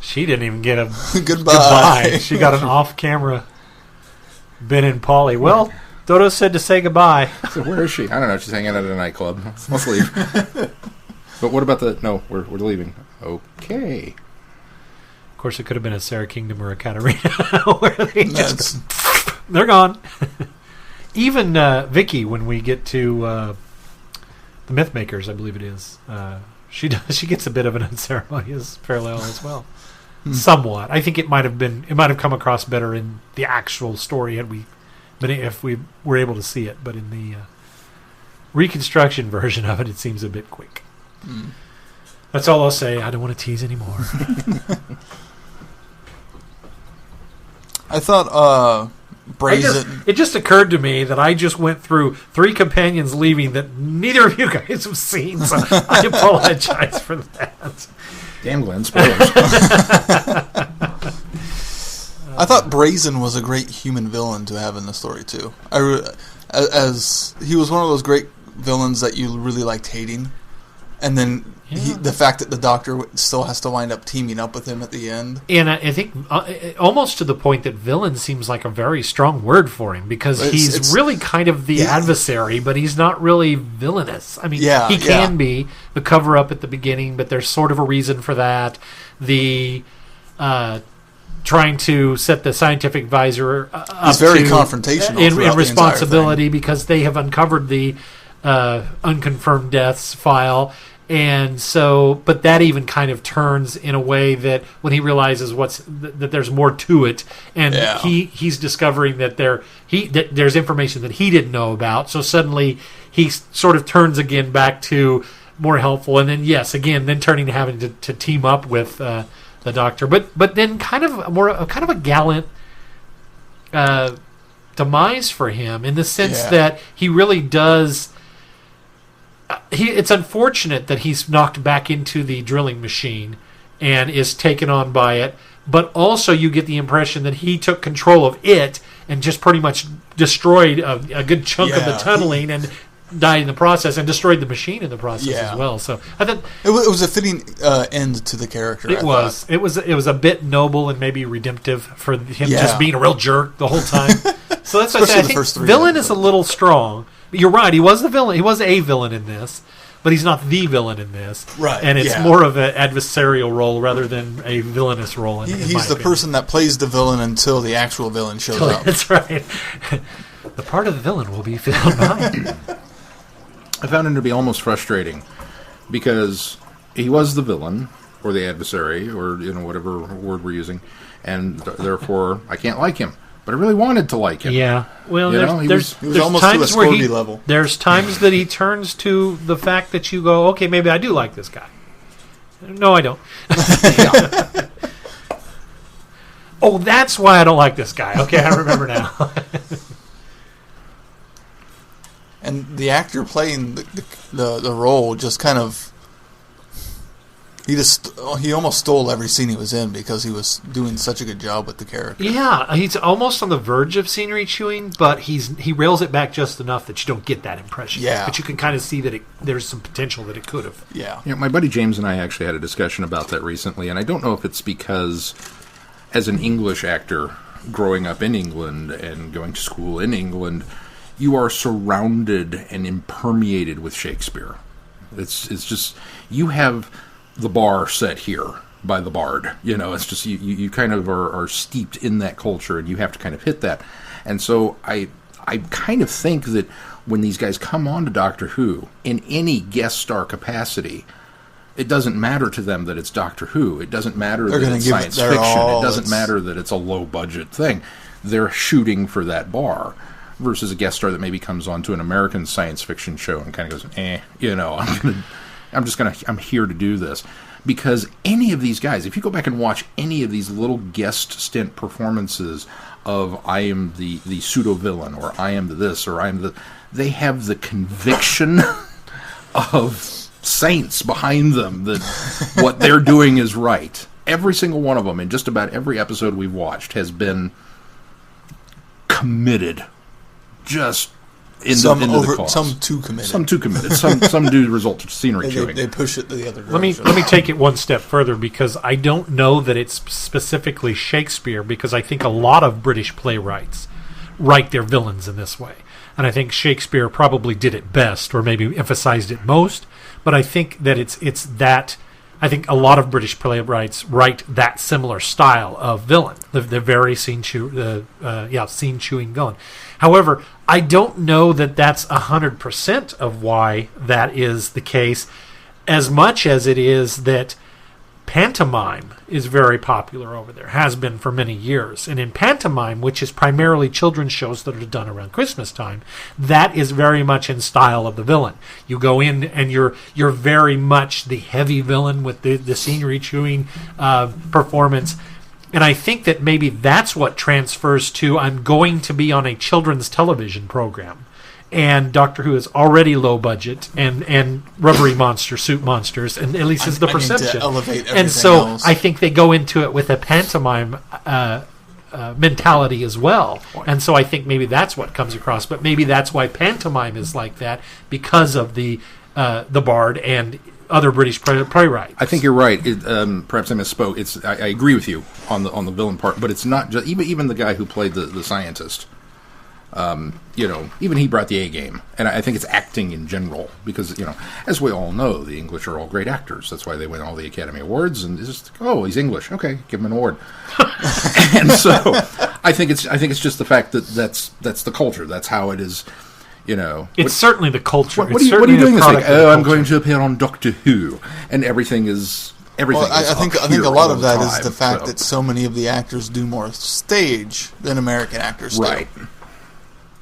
She didn't even get a goodbye. She got an off-camera Ben and Polly. Well, Dodo said to say goodbye. So where is she? I don't know. She's hanging out at a nightclub. Let's leave. But what about no, we're leaving. Okay. Of course, it could have been a Sarah Kingdom or a Katarina where they they're gone. Even Vicky, when we get to the Mythmakers, I believe it is, she gets a bit of an unceremonious parallel as well. Somewhat. I think it might have come across better in the actual story if we were able to see it, but in the reconstruction version of it, it seems a bit quick. That's all I'll say. I don't want to tease anymore. I thought Brazen... It just occurred to me that I just went through 3 companions leaving that neither of you guys have seen, so I apologize for that. Damn, Glenn, spoilers. I thought Brazen was a great human villain to have in the story, too. As he was one of those great villains that you really liked hating. And then the fact that the Doctor still has to wind up teaming up with him at the end. And I think almost to the point that villain seems like a very strong word for him, because he's really kind of the adversary, but he's not really villainous. I mean, he can be the cover-up at the beginning, but there's sort of a reason for that. The trying to set the scientific advisor up he's very confrontational in responsibility because they have uncovered the unconfirmed deaths file. And so, but that even kind of turns in a way that when he realizes that there's more to it, and he's discovering that there's information that he didn't know about. So suddenly he sort of turns again back to more helpful, and then then turning to having to team up with the Doctor, but then kind of a gallant demise for him in the sense that he really does. It's unfortunate that he's knocked back into the drilling machine and is taken on by it, but also you get the impression that he took control of it and just pretty much destroyed a good chunk of the tunneling and died in the process, and destroyed the machine in the process as well. So I thought it was a fitting end to the character. It was a bit noble and maybe redemptive for him just being a real jerk the whole time. So that's what I think. Villain is a little strong. You're right. He was the villain. He was a villain in this, but he's not the villain in this. Right. And it's more of an adversarial role rather than a villainous role. He's the person that plays the villain until the actual villain shows up. That's right. The part of the villain will be filled by. I found him to be almost frustrating because he was the villain or the adversary or whatever word we're using, and therefore I can't like him. But I really wanted to like him. Yeah. Well, he was almost to a Scobie level. There's times that he turns to the fact that you go, okay, maybe I do like this guy. No, I don't. Oh, that's why I don't like this guy. Okay, I remember now. And the actor playing the role just kind of he almost stole every scene he was in because he was doing such a good job with the character. Yeah, he's almost on the verge of scenery chewing, but he rails it back just enough that you don't get that impression. Yeah, but you can kind of see that there's some potential that it could have. Yeah, my buddy James and I actually had a discussion about that recently, and I don't know if it's because as an English actor growing up in England and going to school in England, you are surrounded and impermeated with Shakespeare. It's just, you have the bar set here by the bard. It's just, you kind of are steeped in that culture, and you have to kind of hit that. And so I kind of think that when these guys come on to Doctor Who in any guest star capacity, it doesn't matter to them that it's Doctor Who. It doesn't matter that it's science fiction. It doesn't matter that it's a low-budget thing. They're shooting for that bar. Versus a guest star that maybe comes on to an American science fiction show and kind of goes, I'm here to do this. Because any of these guys, if you go back and watch any of these little guest stint performances of I am the pseudo-villain, or I am the this, or I am they have the conviction of saints behind them that what they're doing is right. Every single one of them in just about every episode we've watched has been committed. Just into the cause. Some too committed. Some do result to scenery chewing. They push it to the other direction. Let me take it one step further, because I don't know that it's specifically Shakespeare, because I think a lot of British playwrights write their villains in this way. And I think Shakespeare probably did it best, or maybe emphasized it most. But I think that it's that. I think a lot of British playwrights write that similar style of villain, the very scene chewing villain. However, I don't know that that's 100% of why that is the case, as much as it is that pantomime is very popular over there, has been for many years. And in pantomime, which is primarily children's shows that are done around Christmas time, that is very much in style of the villain. You go in and you're very much the heavy villain with the scenery chewing performance. And I think that maybe that's what transfers to, I'm going to be on a children's television program. And Doctor Who is already low budget and rubbery suit monsters, and at least is the perception. Need to elevate everything and so else. I think they go into it with a pantomime mentality as well. And so I think maybe that's what comes across. But maybe that's why pantomime is like that, because of the Bard and other British playwrights. I think you're right. Perhaps I misspoke. I agree with you on the villain part, but it's not just even the guy who played the scientist. Even he brought the A game, and I think it's acting in general, because as we all know, the English are all great actors. That's why they win all the Academy Awards. And it's just, he's English, okay, give him an award. And so I think it's just the fact that that's the culture. That's how it is. It's certainly the culture. What are you doing this week? I'm going to appear on Doctor Who, and everything is. Well, I think a lot of that is the fact that so many of the actors do more stage than American actors do. Right.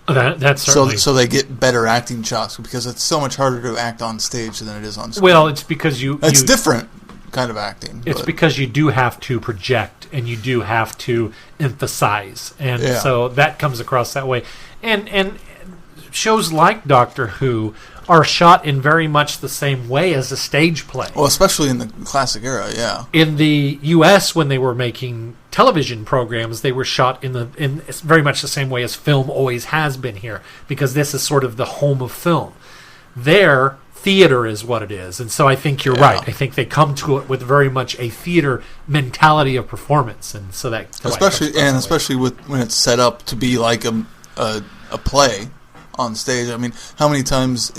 That's certainly... So they get better acting chops, because it's so much harder to act on stage than it is on screen. Well, it's because it's different kind of acting. It's because you do have to project, and you do have to emphasize, and so that comes across that way. And shows like Doctor Who are shot in very much the same way as a stage play. Well, especially in the classic era, yeah. In the U.S., when they were making television programs, they were shot in very much the same way as film always has been here, because this is sort of the home of film. There, theater is what it is, and so I think you're right. I think they come to it with very much a theater mentality of performance, and so that especially with when it's set up to be like a play on stage. I mean, how many times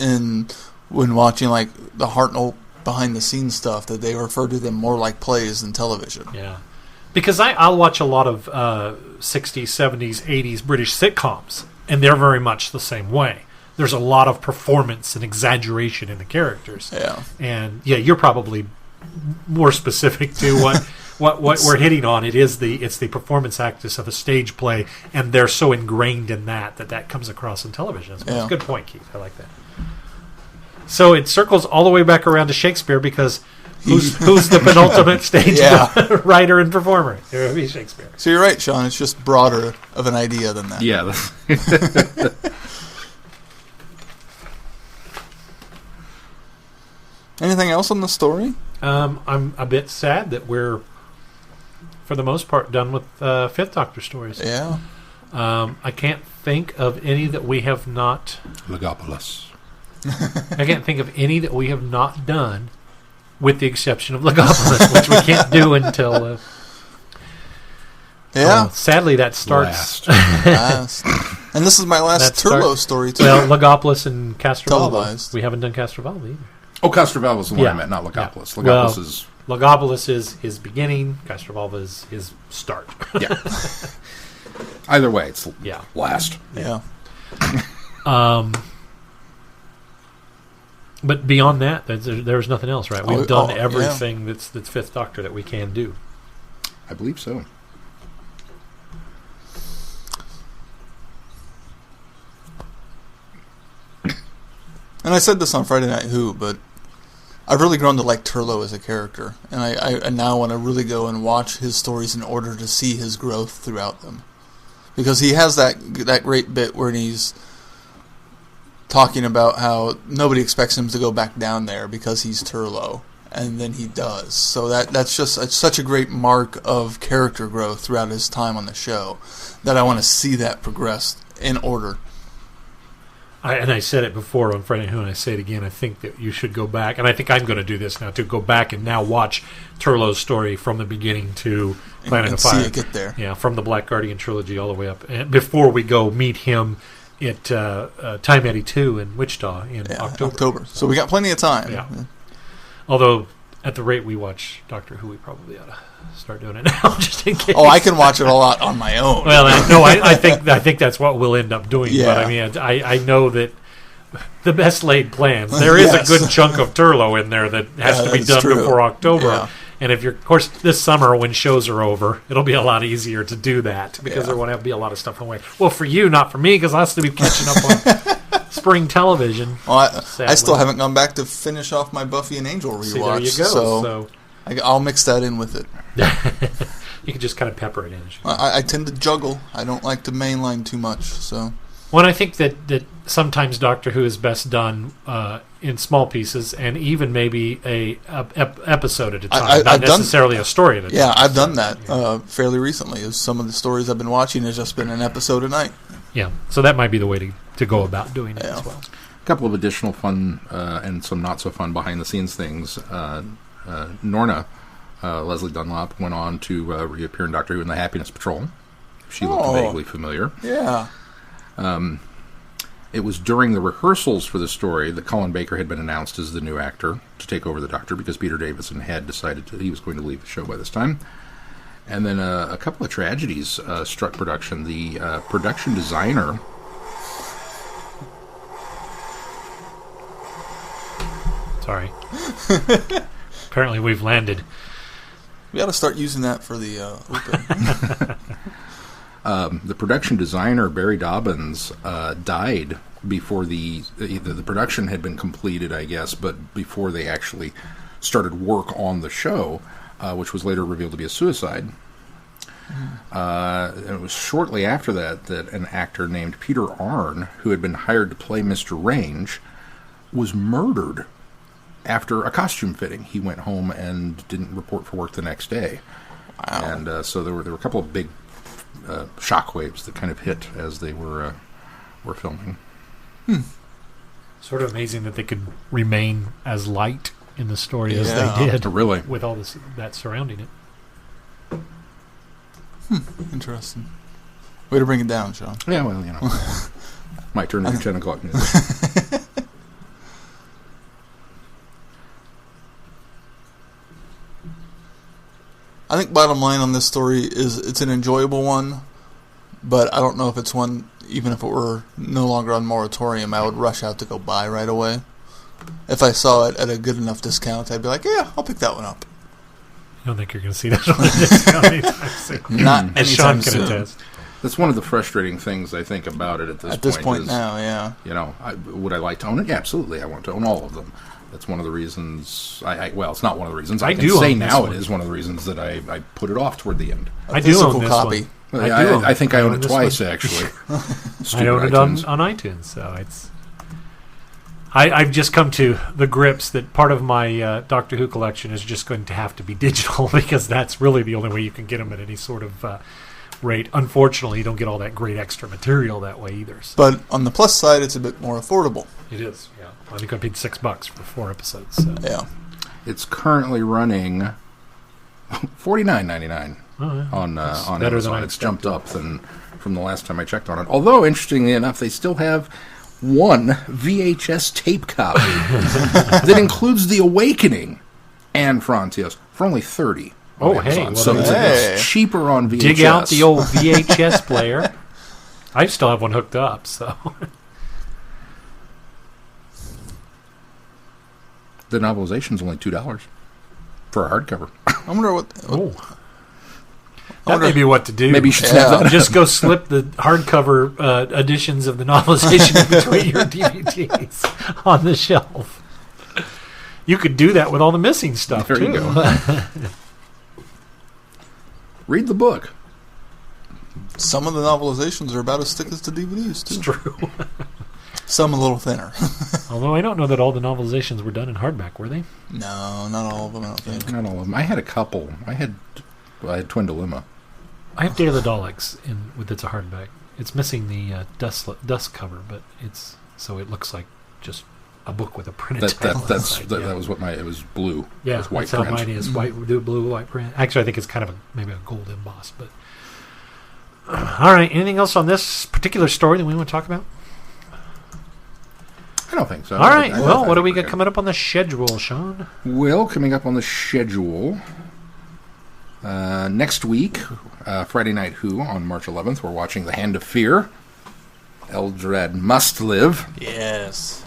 when watching like the Hartnell behind the scenes stuff that they refer to them more like plays than television. Yeah. Because I'll watch a lot of 60s, 70s, 80s British sitcoms, and they're very much the same way. There's a lot of performance and exaggeration in the characters. Yeah. And yeah, you're probably more specific to what we're hitting on. It's the performance actus of a stage play, and they're so ingrained in that comes across in television as well. Yeah. It's a good point, Keith. I like that. So it circles all the way back around to Shakespeare, because who's the penultimate stage writer and performer? It would be Shakespeare. So you're right, Sean. It's just broader of an idea than that. Yeah. Anything else on the story? I'm a bit sad that we're, for the most part, done with Fifth Doctor stories. Yeah. I can't think of any that we have not... Legopolis. I can't think of any that we have not done, with the exception of Legopolis, which we can't do until... sadly, that starts... Last. And this is my last Turlo story, too. Well, Legopolis and Castrovalva. Televised. We haven't done Castrovalva either. Oh, Castrovalva is the one I meant, not Legopolis. Yeah. Legopolis is... Legopolis is his beginning. Castrovalva is his start. Yeah. Either way, it's last. Yeah. But beyond that, there's nothing else, right? We've done everything that's Fifth Doctor that we can do. I believe so. And I said this on Friday Night Who, but I've really grown to like Turlo as a character, and I now want to really go and watch his stories in order to see his growth throughout them, because he has that great bit where he's talking about how nobody expects him to go back down there because he's Turlo, and then he does. So that's just such a great mark of character growth throughout his time on the show that I want to see that progress in order. I said it before on Friday Night Who, and I say it again. I think that you should go back, and I think I'm going to do this now, to go back and now watch Turlo's story from the beginning to Planet of Fire. See it get there. Yeah, from the Black Guardian trilogy all the way up, and before we go meet him at Time 82 in Wichita in October. So we got plenty of time. Yeah. Although, at the rate we watch Doctor Who, we probably ought to start doing it now, just in case. Oh, I can watch it a lot on my own. Well, I think that's what we'll end up doing. Yeah. But I mean, I know that the best laid plans. There is a good chunk of Turlo in there that has to be done before October. Yeah. And if of course, this summer when shows are over, it'll be a lot easier to do that, because there won't have to be a lot of stuff away. Well, for you, not for me, because I'll still be catching up on spring television. Well, I still haven't gone back to finish off my Buffy and Angel rewatch. See, there you go. So I'll mix that in with it. You can just kind of pepper it in. I tend to juggle. I don't like to mainline too much. So. Well, I think that sometimes Doctor Who is best done in small pieces, and even maybe a episode at a time, not necessarily a story at a time. Yeah, I've done that fairly recently. Some of the stories I've been watching has just been an episode a night. Yeah, so that might be the way to go about doing it as well. A couple of additional fun and some not so fun behind the scenes things. Norna, Leslie Dunlop, went on to reappear in Doctor Who in the Happiness Patrol. She looked vaguely familiar. Yeah. It was during the rehearsals for the story that Colin Baker had been announced as the new actor to take over the Doctor, because Peter Davison had decided he was going to leave the show by this time. And then a couple of tragedies struck production. The production designer... Sorry. Apparently we've landed. We got to start using that for the open. The production designer, Barry Dobbins, died before the production had been completed, I guess, but before they actually started work on the show, which was later revealed to be a suicide. And it was shortly after that an actor named Peter Arne, who had been hired to play Mr. Range, was murdered after a costume fitting. He went home and didn't report for work the next day. Wow. And so there were a couple of big shockwaves that kind of hit as they were filming. Sort of amazing that they could remain as light in the story as they did. Really, with all that surrounding it. Interesting. Way to bring it down, Sean. Yeah, well, My turn to do 10 o'clock news. I think bottom line on this story is it's an enjoyable one, but I don't know if it's one, even if it were no longer on moratorium, I would rush out to go buy right away. If I saw it at a good enough discount, I'd be like, yeah, I'll pick that one up. I don't think you're going to see that on the discount anytime soon. Not As Sean anytime can soon. attest. That's one of the frustrating things I think about it at this point. Is, now, yeah. You know, would I like to own it? Yeah, absolutely. I want to own all of them. That's one of the reasons. Well, it's not one of the reasons. I can do say own this now one. it is one of the reasons that I put it off toward the end. I do own this copy. one. Well, I do own I think I own it this twice, one. actually. I own it on iTunes, so it's. I've just come to the grips that part of my Doctor Who collection is just going to have to be digital because that's really the only way you can get them at any sort of rate. Unfortunately, you don't get all that great extra material that way either. So. But on the plus side, it's a bit more affordable. It is, yeah. I think I paid $6 for 4 episodes. So. Yeah. It's currently running $49.99 on better Amazon. than I It's jumped up from the last time I checked on it. Although, interestingly enough, they still have one VHS tape copy that includes The Awakening and Frontios for only $30. Oh, on hey, Amazon. well, So hey. it's cheaper on VHS. Dig out the old VHS player. I still have one hooked up, so. The novelization's only $2 for a hardcover. I wonder what That may be what to do. Maybe you should snap that. Just go slip the hardcover editions of the novelization in between your DVDs on the shelf. You could do that with all the missing stuff, There too. you go. Read the book. some of the novelizations are about as thick as the DVDs, too. It's true. Some a little thinner. Although I don't know that all the novelizations were done in hardback, were they? No, not all of them, I don't think. Not all of them. I had a couple. I had Twin Dilemma. I have Day of the Daleks with it's a hardback. It's missing the dust cover, but it's so it looks like just a book with a printed title. That was what it was blue. Yeah, it was white that's how print. mine is. Blue, white print. Actually, I think it's kind of maybe a gold emboss. But all right, anything else on this particular story that we want to talk about? I don't think so. All right. Well, what do we got coming up on the schedule, Sean? Well, coming up on the schedule next week, Friday Night Who on March 11th. We're watching The Hand of Fear. Eldrad Must Live. Yes.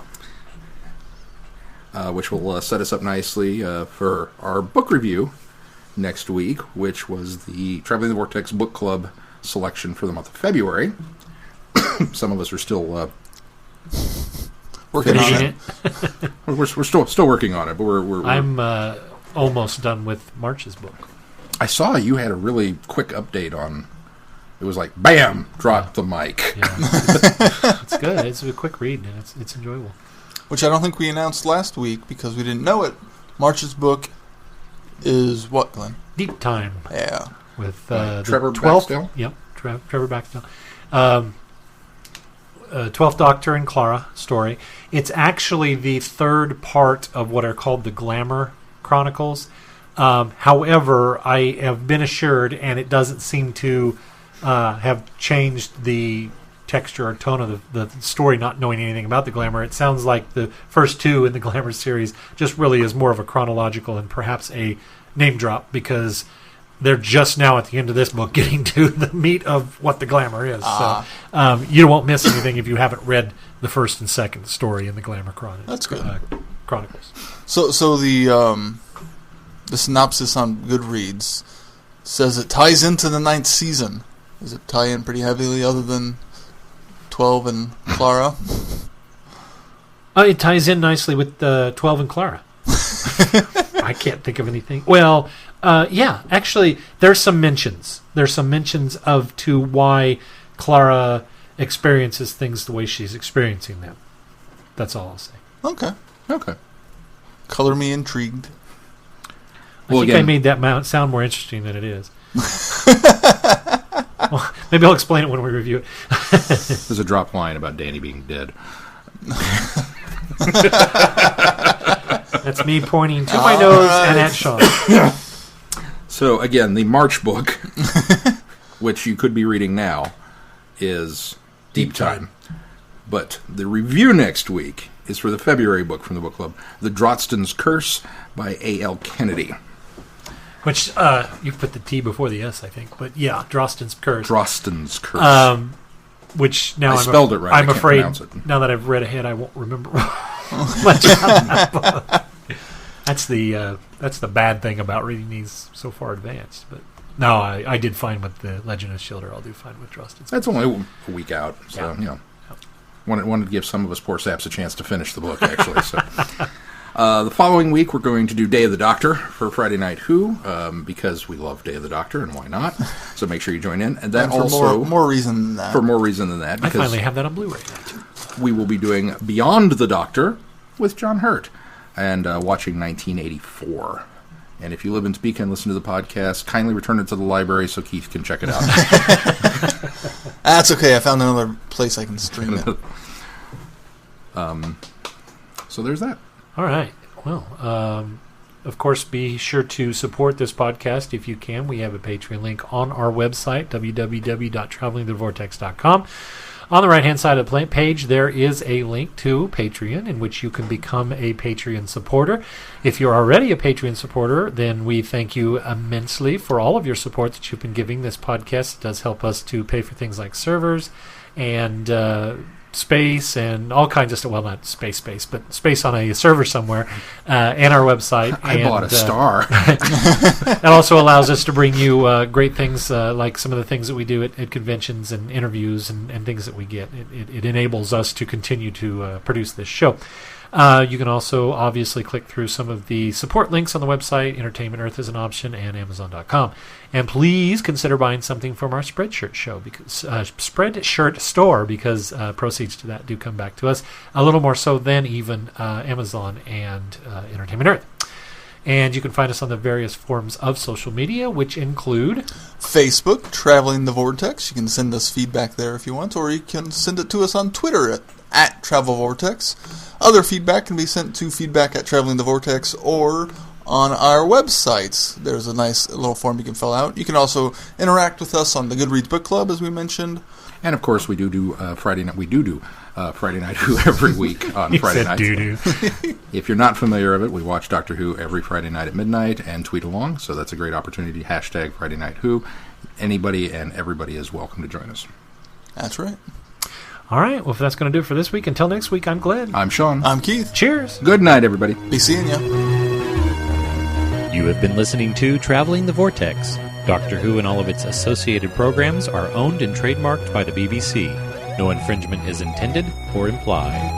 Which will set us up nicely for our book review next week, which was the Traveling the Vortex Book Club selection for the month of February. Some of us are still Working on Finishing it. it. we're still working on it, but we're I'm almost done with March's book. I saw you had a really quick update on. It was like bam, drop the mic. Yeah. It's good. It's a quick read, and it's enjoyable. Which I don't think we announced last week because we didn't know it. March's book is what, Glenn? Deep Time Yeah. with Trevor the 12th, Baxdale? Yep, Trevor Baxdale. 12th Doctor and Clara story. It's actually the third part of what are called the Glamour Chronicles. However, I have been assured, and it doesn't seem to have changed the texture or tone of the story, not knowing anything about the Glamour. It sounds like the first two in the Glamour series just really is more of a chronological and perhaps a name drop, because they're just now at the end of this book getting to the meat of what the Glamour is. So you won't miss anything if you haven't read the first and second story in the Glamour Chronicles. That's good. Chronicles. So the synopsis on Goodreads says it ties into the 9th season. Does it tie in pretty heavily other than 12 and Clara? It ties in nicely with 12 and Clara. I can't think of anything. Well, yeah, actually, there's some mentions. There's some mentions of to why Clara experiences things the way she's experiencing them. That's all I'll say. Okay. Color me intrigued. I think I made that sound more interesting than it is. Well, maybe I'll explain it when we review it. There's a drop line about Danny being dead. That's me pointing to my nose and at Sean. So, again, the March book, which you could be reading now, is Deep Time But the review next week is for the February book from the book club, The Drotston's Curse by A.L. Kennedy. Which, you put the T before the S, I think. But yeah, Drotston's Curse. Drotston's Curse. Which now I spelled it right. I'm I can't afraid pronounce it. Now that I've read ahead, I won't remember much about that book. That's the bad thing about reading these so far advanced. But no, I did fine with the Legend of Shieldar. I'll do fine with Drotston's. That's only a week out, so wanted to give some of us poor saps a chance to finish the book. Actually, so the following week we're going to do Day of the Doctor for Friday Night Who, because we love Day of the Doctor, and why not? So make sure you join in, and that for also more reason than that. For more reason than that, I because finally have that on Blu-ray now too. We will be doing Beyond the Doctor with John Hurt and watching 1984. And if you live in Topeka and listen to the podcast, kindly return it to the library so Keith can check it out. That's okay. I found another place I can stream it. So there's that. All right. Well, of course, be sure to support this podcast if you can. We have a Patreon link on our website, www.travelingthevortex.com. On the right-hand side of the page, there is a link to Patreon in which you can become a Patreon supporter. If you're already a Patreon supporter, then we thank you immensely for all of your support that you've been giving this podcast. It does help us to pay for things like servers and space and all kinds of stuff. Well, not space, but space on a server somewhere and our website. I bought a star. That also allows us to bring you great things like some of the things that we do at conventions and interviews and things that we get. It enables us to continue to produce this show. You can also obviously click through some of the support links on the website. Entertainment Earth is an option, and Amazon.com. And please consider buying something from our Spreadshirt show, because Spreadshirt store, because proceeds to that do come back to us a little more so than even Amazon and Entertainment Earth. And you can find us on the various forms of social media, which include Facebook, Traveling the Vortex. You can send us feedback there if you want, or you can send it to us on Twitter at Travel Vortex. Other feedback can be sent to feedback@Traveling the Vortex or on our website. There's a nice little form you can fill out. You can also interact with us on the Goodreads Book Club, as we mentioned. And of course, we do Friday night. We do Friday Night Who every week on Friday night. If you're not familiar with it, we watch Doctor Who every Friday night at midnight and tweet along. So that's a great opportunity. # Friday Night Who. Anybody and everybody is welcome to join us. That's right. All right. Well, if that's going to do it for this week, until next week, I'm Glenn. I'm Sean. I'm Keith. Cheers. Good night, everybody. Be seeing ya. You have been listening to Traveling the Vortex. Doctor Who and all of its associated programs are owned and trademarked by the BBC. No infringement is intended or implied.